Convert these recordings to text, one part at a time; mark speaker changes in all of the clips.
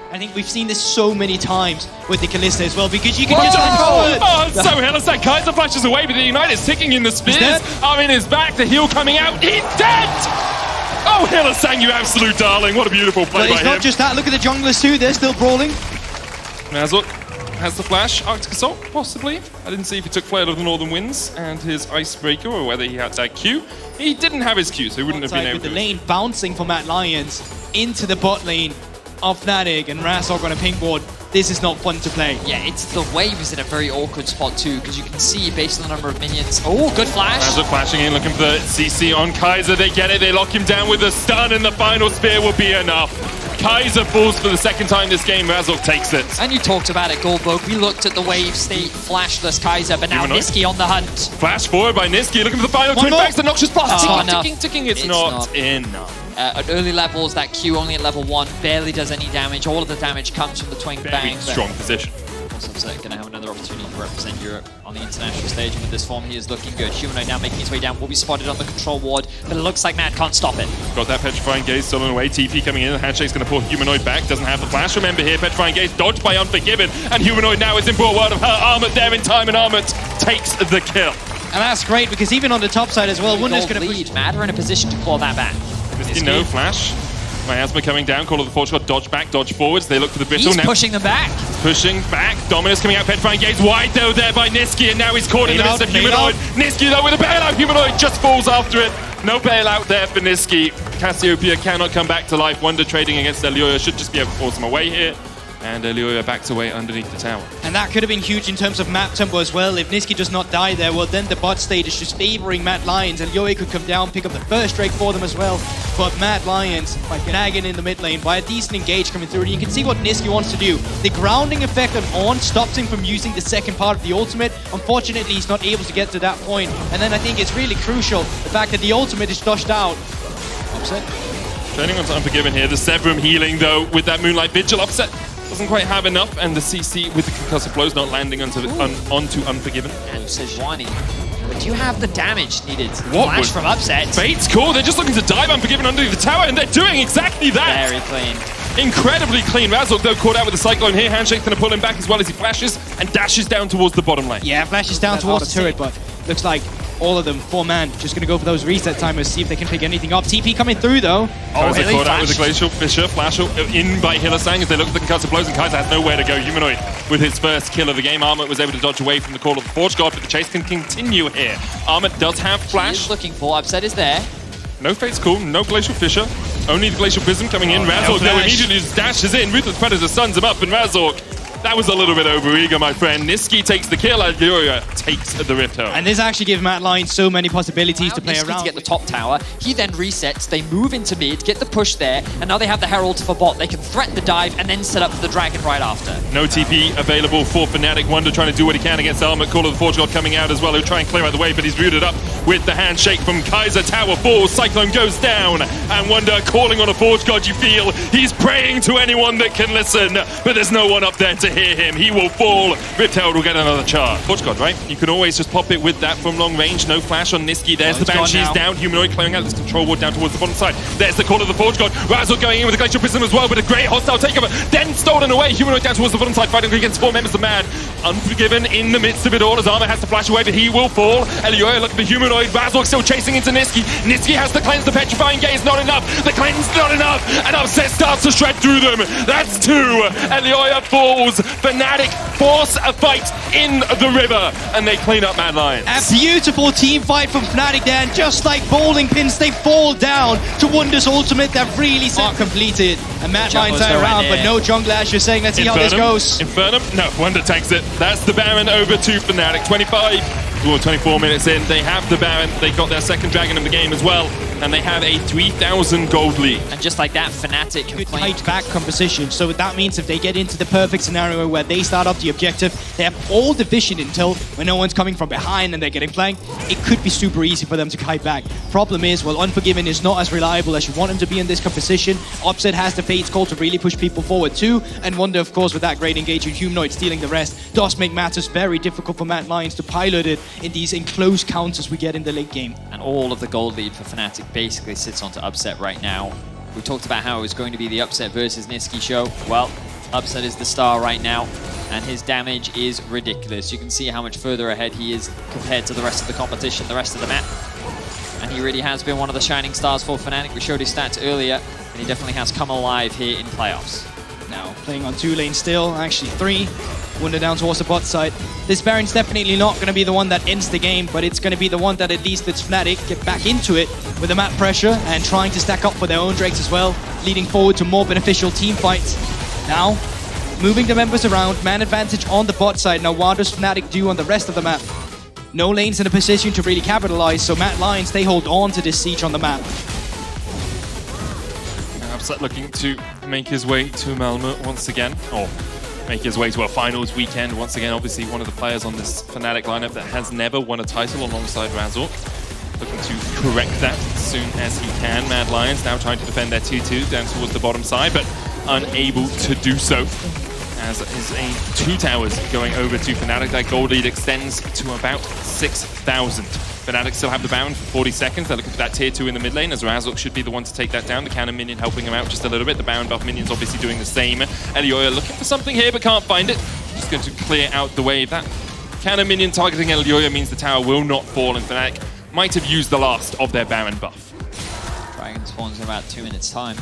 Speaker 1: I think we've seen this so many times with the Kalista as well, because you can just
Speaker 2: so Hillesang, Kaiser flashes away, but the Ignite is ticking in the spears. Armin is back, the heal coming out, he's dead! Oh, Hillesang, you absolute darling, what a beautiful play by him.
Speaker 1: But it's not just that, look at the junglers too, they're still brawling.
Speaker 2: Mazuk has the flash, Arctic Assault, possibly. I didn't see if he took Flare of the Northern Winds and his Icebreaker, or whether he had that Q. He didn't have his Q, so he wouldn't have been able to.
Speaker 1: With the lane bouncing for Mad Lions into the bot lane of Fnatic, and Razork on a pink board. This is not fun to play.
Speaker 3: Yeah, it's the wave is in a very awkward spot too, because you can see based on the number of minions. Oh, good flash.
Speaker 2: Razork flashing in, looking for the CC on Kaiser. They get it, they lock him down with a stun, and the final spear will be enough. Kaiser falls for the second time this game, Razork takes it.
Speaker 3: And you talked about it, Goldberg. We looked at the wave state, flashless Kaiser, but now Niski on the hunt.
Speaker 2: Flash forward by Niski, looking for the final twin backs, the Noxious Blast. Ticking, it's not enough.
Speaker 3: At early levels, that Q only at level 1 barely does any damage. All of the damage comes from the twin bang.
Speaker 2: Strong position.
Speaker 3: Also, going to have another opportunity to represent Europe on the international stage, and with this form, he is looking good. Humanoid now making his way down, will be spotted on the control ward, but it looks like Mad can't stop it.
Speaker 2: Got that Petrifying Gaze stolen away. TP coming in, the Handshake's going to pull Humanoid back, doesn't have the flash. Remember here, Petrifying Gaze dodged by Unforgiven, and Humanoid now is in broad word of her. Armut there in time, and Armut takes the kill.
Speaker 1: And that's great, because even on the top side as well, Wunder's going to
Speaker 3: lead. Mad are in a position to claw that back.
Speaker 2: Niski, no flash. Miasma coming down, Call of the Forge got dodge back, dodge forwards. They look for the Brittle.
Speaker 3: He's pushing them back.
Speaker 2: Pushing back. Dominus coming out, Petrifying Gaze wide though there by Niski, and now he's caught in the midst of Humanoid. Niski though with a bailout, Humanoid just falls after it. No bailout there for Niski. Cassiopeia cannot come back to life. Wunder trading against Elioya should just be able to force him away here. And Elioya backs away underneath the tower.
Speaker 1: And that could have been huge in terms of map tempo as well. If Niski does not die there, well then the bot state is just favoring Mad Lions, and Elioya could come down, pick up the first Drake for them as well. But Mad Lions, by nagging in the mid lane, by a decent engage coming through, and you can see what Niski wants to do. The grounding effect on stops him from using the second part of the ultimate. Unfortunately, he's not able to get to that point. And then I think it's really crucial, the fact that the ultimate is flushed out. Upset.
Speaker 2: Turning on to Unforgiven here, the Severum healing though with that Moonlight Vigil. Upset doesn't quite have enough, and the CC with the concussive blows not landing onto Unforgiven.
Speaker 3: And Sejuani, but do you have the damage needed?
Speaker 2: What
Speaker 3: flash from Upset.
Speaker 2: Bait's cool, they're just looking to dive Unforgiven underneath the tower, and they're doing exactly that!
Speaker 3: Very clean.
Speaker 2: Incredibly clean. Razork though caught out with the Cyclone here. Handshake's going to pull him back as well as he flashes and dashes down towards the bottom lane.
Speaker 1: Yeah, flashes down towards the turret, but looks like all of them, 4-man, just going to go for those reset timers, see if they can pick anything up. TP coming through though.
Speaker 2: Kaiser caught out with the Glacial Fissure, flash in by Hillesang as they look at the concussive blows, and Kaiser has nowhere to go. Humanoid with his first kill of the game. Armut was able to dodge away from the Call of the Forge God, but the chase can continue here. Armut does have flash.
Speaker 3: He's looking for, Upset is there.
Speaker 2: No Fate's Call, no Glacial Fissure, only the Glacial Prism coming in. Razork though immediately just dashes in. Ruthless Predator suns him up, and Razork, that was a little bit overeager, my friend. Niski takes the kill, Elioya takes the Rift home.
Speaker 1: And this actually gives Mad Lions so many possibilities to play
Speaker 3: Niski
Speaker 1: around.
Speaker 3: To get the top tower, he then resets, they move into mid, get the push there, and now they have the Herald for bot. They can threaten the dive and then set up for the Dragon right after.
Speaker 2: No TP available for Fnatic. Wunder trying to do what he can against Armut. Call of the Forge God coming out as well. He'll try and clear out the way, but he's rooted up with the handshake from Kaiser. Tower falls, Cyclone goes down, and Wunder calling on a Forge God. You feel he's praying to anyone that can listen, but there's no one up there to hear him. He will fall. Rift Herald will get another charge. Forge God, right? You can always just pop it with that from long range. No flash on Niski. There's the Banshee's down. Humanoid clearing out this control ward down towards the bottom side. There's the Call of the Forge God. Razork going in with the Glacial Prism as well, but a great hostile takeover. Then stolen away. Humanoid down towards the bottom side, fighting against 4 members of Mad. Unforgiven in the midst of it all as Armut has to flash away, but he will fall. Elioya looking for Humanoid. Razork still chasing into Niski. Niski has to cleanse. The Petrifying Gaze not enough. The cleanse not enough. And Upset starts to shred through them. That's 2. Elioya falls. Fnatic force a fight in the river, and they clean up Mad Lions.
Speaker 1: A beautiful team fight from Fnatic there, and just like bowling pins, they fall down to Wunder's ultimate that really completed. And Mad Lions are around, but no jungler, as you're saying. Let's see how this goes.
Speaker 2: Infernum? No, Wunder takes it. That's the Baron over to Fnatic. 24 minutes in, they have the Baron. They got their second dragon in the game as well, and they have a 3,000 gold lead.
Speaker 3: And just like that, Fnatic
Speaker 1: good tight back composition. So that means if they get into the perfect scenario where they start up the objective, they have all the vision until when no one's coming from behind and they're getting flanked, it could be super easy for them to kite back. Problem is, well, Unforgiven is not as reliable as you want him to be in this composition. Upset has the Fate's Call to really push people forward too, and Wunder, of course, with that great engagement, Humanoid stealing the rest, does make matters very difficult for Mad Lions to pilot it in these enclosed counters we get in the late game.
Speaker 3: And all of the gold lead for Fnatic basically sits onto Upset right now. We talked about how it was going to be the Upset versus Niski show. Well, Upset is the star right now, and his damage is ridiculous. You can see how much further ahead he is compared to the rest of the competition, the rest of the map. And he really has been one of the shining stars for Fnatic. We showed his stats earlier, and he definitely has come alive here in playoffs.
Speaker 1: Now playing on 2 lanes still, actually 3. Wunder down towards the bot side. This Baron's definitely not going to be the one that ends the game, but it's going to be the one that at least lets Fnatic get back into it with the map pressure and trying to stack up for their own Drakes as well, leading forward to more beneficial team fights. Now, moving the members around, man advantage on the bot side. Now what does Fnatic do on the rest of the map? No lanes in a position to really capitalize, so Mad Lions, they hold on to this siege on the map.
Speaker 2: Upset looking to make his way to Malmö once again, or make his way to a finals weekend once again. Obviously one of the players on this Fnatic lineup that has never won a title alongside Razork. Looking to correct that as soon as he can. Mad Lions now trying to defend their 2-2 down towards the bottom side, but unable to do so. As is a 2 towers going over to Fnatic. That gold lead extends to about 6,000. Fnatic still have the Baron for 40 seconds. They're looking for that tier 2 in the mid lane, as Razork should be the one to take that down. The cannon minion helping him out just a little bit. The Baron buff minion's obviously doing the same. Elioya looking for something here, but can't find it. Just going to clear out the wave. That cannon minion targeting Elioya means the tower will not fall, and Fnatic might have used the last of their Baron buff.
Speaker 3: Dragon spawns in about 2 minutes' time.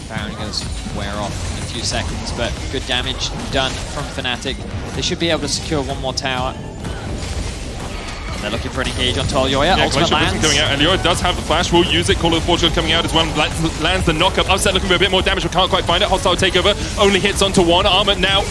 Speaker 3: Baron goes wear off in a few seconds, but good damage done from Fnatic. They should be able to secure one more tower. They're looking for an engage onto Elioya.
Speaker 2: Yeah,
Speaker 3: Ultimate lands.
Speaker 2: Coming out. Elioya does have the flash. Will use it. Call of the Fortune coming out as well. Lands the knockup. Upset looking for a bit more damage, but can't quite find it. Hostile takeover. Only hits onto one. Armor now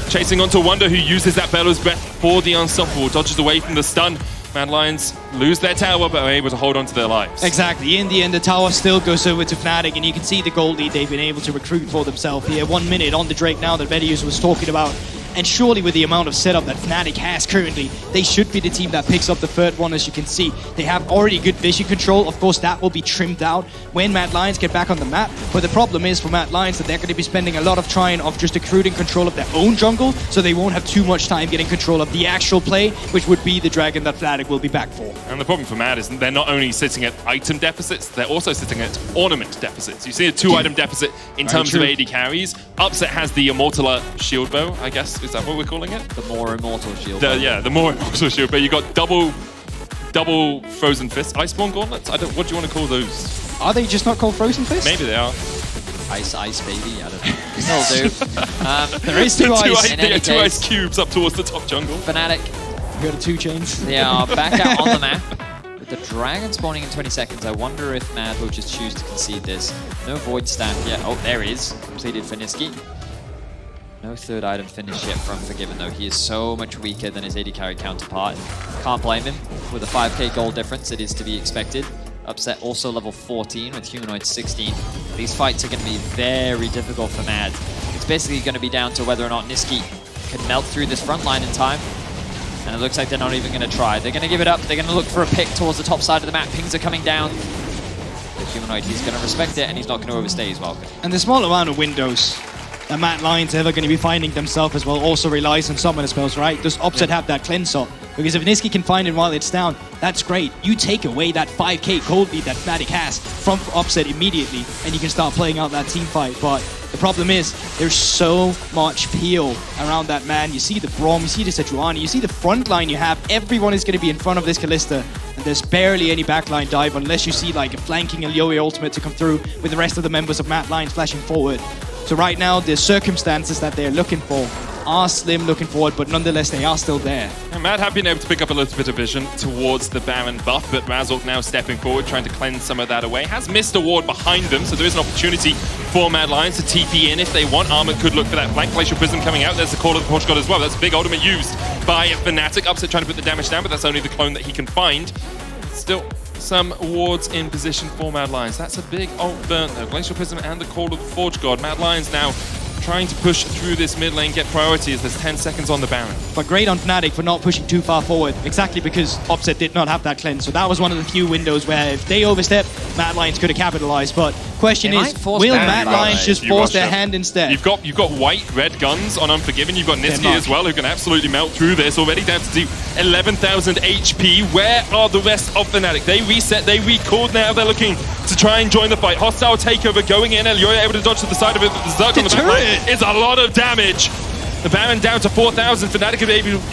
Speaker 2: chasing onto Wunder, who uses that Bellows Breath for the unstoppable. Dodges away from the stun. Mad Lions lose their tower, but are able to hold on to their lives.
Speaker 1: Exactly. In the end, the tower still goes over to Fnatic, and you can see the gold lead they've been able to recruit for themselves here. 1 minute on the Drake now that Vedius was talking about. And surely with the amount of setup that Fnatic has currently, they should be the team that picks up the 3rd one, as you can see. They have already good vision control. Of course, that will be trimmed out when Mad Lions get back on the map. But the problem is for Mad Lions that they're going to be spending a lot of time of just accruing control of their own jungle, so they won't have too much time getting control of the actual play, which would be the dragon that Fnatic will be back for.
Speaker 2: And the problem for Mad is they're not only sitting at item deficits, they're also sitting at ornament deficits. You see a 2-item deficit in terms of AD carries. Upset has the Immortaler shield bow, I guess. Is that what we're calling it?
Speaker 3: The more immortal shield.
Speaker 2: Yeah, the more immortal shield bow. You got double frozen fist, Iceborne gauntlets. What do you want to call those?
Speaker 1: Are they just not called Frozen Fist?
Speaker 2: Maybe they are.
Speaker 3: Ice baby. I don't know. Still do.
Speaker 1: There is two ice.
Speaker 2: Two ice cubes up towards the top jungle.
Speaker 3: Fnatic.
Speaker 1: You got the 2 chains.
Speaker 3: They are back out on the map. With the dragon spawning in 20 seconds, I wonder if Mad will just choose to concede this. No void stand yet. Oh, there is. Completed for Niski. No 3rd item finish yet from Forgiven, though. He is so much weaker than his AD carry counterpart. Can't blame him. With a 5k gold difference, it is to be expected. Upset also level 14 with Humanoid 16. These fights are going to be very difficult for Mad. It's basically going to be down to whether or not Niski can melt through this front line in time. And it looks like they're not even going to try. They're going to give it up. They're going to look for a pick towards the top side of the map. Pings are coming down. The Humanoid, he's going to respect it, and he's not going to overstay his welcome.
Speaker 1: And the small amount of windows that Mad Lions ever going to be finding themselves as well also relies on summoner spells, right? Does Upset have that cleanse up? Because if Niski can find it while it's down, that's great. You take away that 5k cold lead that Fnatic has from Upset immediately, and you can start playing out that team fight. But the problem is, there's so much peel around that man. You see the Braum, you see the Sejuani, you see the front line you have. Everyone is going to be in front of this Kalista, and there's barely any backline dive unless you see like a flanking Elioya ultimate to come through with the rest of the members of Mad Lions flashing forward. So right now, the circumstances that they're looking for are slim looking forward, but nonetheless, they are still there.
Speaker 2: And Mad have been able to pick up a little bit of vision towards the Baron buff, but Razork now stepping forward, trying to cleanse some of that away. Has missed a ward behind them, so there is an opportunity for Mad Lions to TP in if they want. Armor could look for that flank. Glacial Prism coming out. There's the Call of the Portugal as well. That's a big ultimate used by Fnatic. Upset trying to put the damage down, but that's only the clone that he can find. Still some wards in position for Mad Lions. That's a big ult burn though. Glacial Prism and the Call of the Forge God. Mad Lions now trying to push through this mid lane, get priority as there's 10 seconds on the Baron.
Speaker 1: But great on Fnatic for not pushing too far forward, exactly because Upset did not have that cleanse. So that was one of the few windows where if they overstep, Mad Lions could have capitalized. But question is, will Mad Lions just force their hand instead?
Speaker 2: You've got white, red guns on Unforgiven. You've got Niski as well, who can absolutely melt through this. Already down to 11,000 HP. Where are the rest of Fnatic? They reset, they recalled now. They're looking to to try and join the fight. Hostile takeover going in. Elioya able to dodge to the side of it. The Zerg on the back line is a lot of damage. The Baron down to 4,000. Fnatic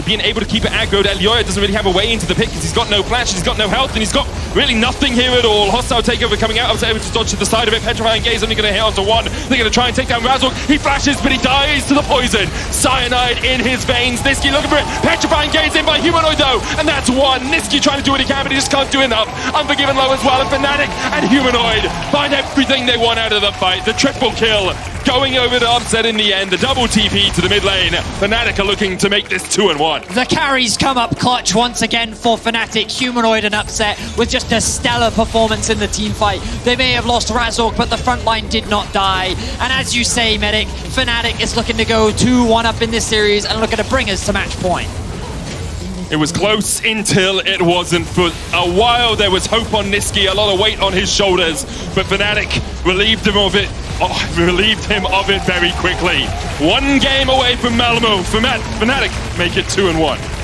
Speaker 2: being able to keep it aggroed. Elioya doesn't really have a way into the pit because he's got no flash, he's got no health, and he's got really nothing here at all. Hostile takeover coming out. Able to dodge to the side of it. Petrifying Gaze only going to hit onto one. They're going to try and take down Razork. He flashes, but he dies to the poison. Cyanide in his veins. Niski looking for it. Petrifying Gaze in by Humanoid though, and that's one. Niski trying to do what he can, but he just can't do enough. Unforgiven low as well, and Fnatic and Humanoid find everything they want out of the fight. The triple kill going over to Upset in the end. The double TP to the mid lane. Fnatic are looking to make this 2-1.
Speaker 4: The carries come up clutch once again for Fnatic. Humanoid and Upset with just a stellar performance in the team fight. They may have lost Razork, but the front line did not die. And as you say, Medic, Fnatic is looking to go 2-1 up in this series and looking to bring us to match point.
Speaker 2: It was close until it wasn't. For a while there was hope on Niski, a lot of weight on his shoulders, but Fnatic relieved him of it. Relieved him of it very quickly. One game away from Malmo. Fnatic make it 2-1.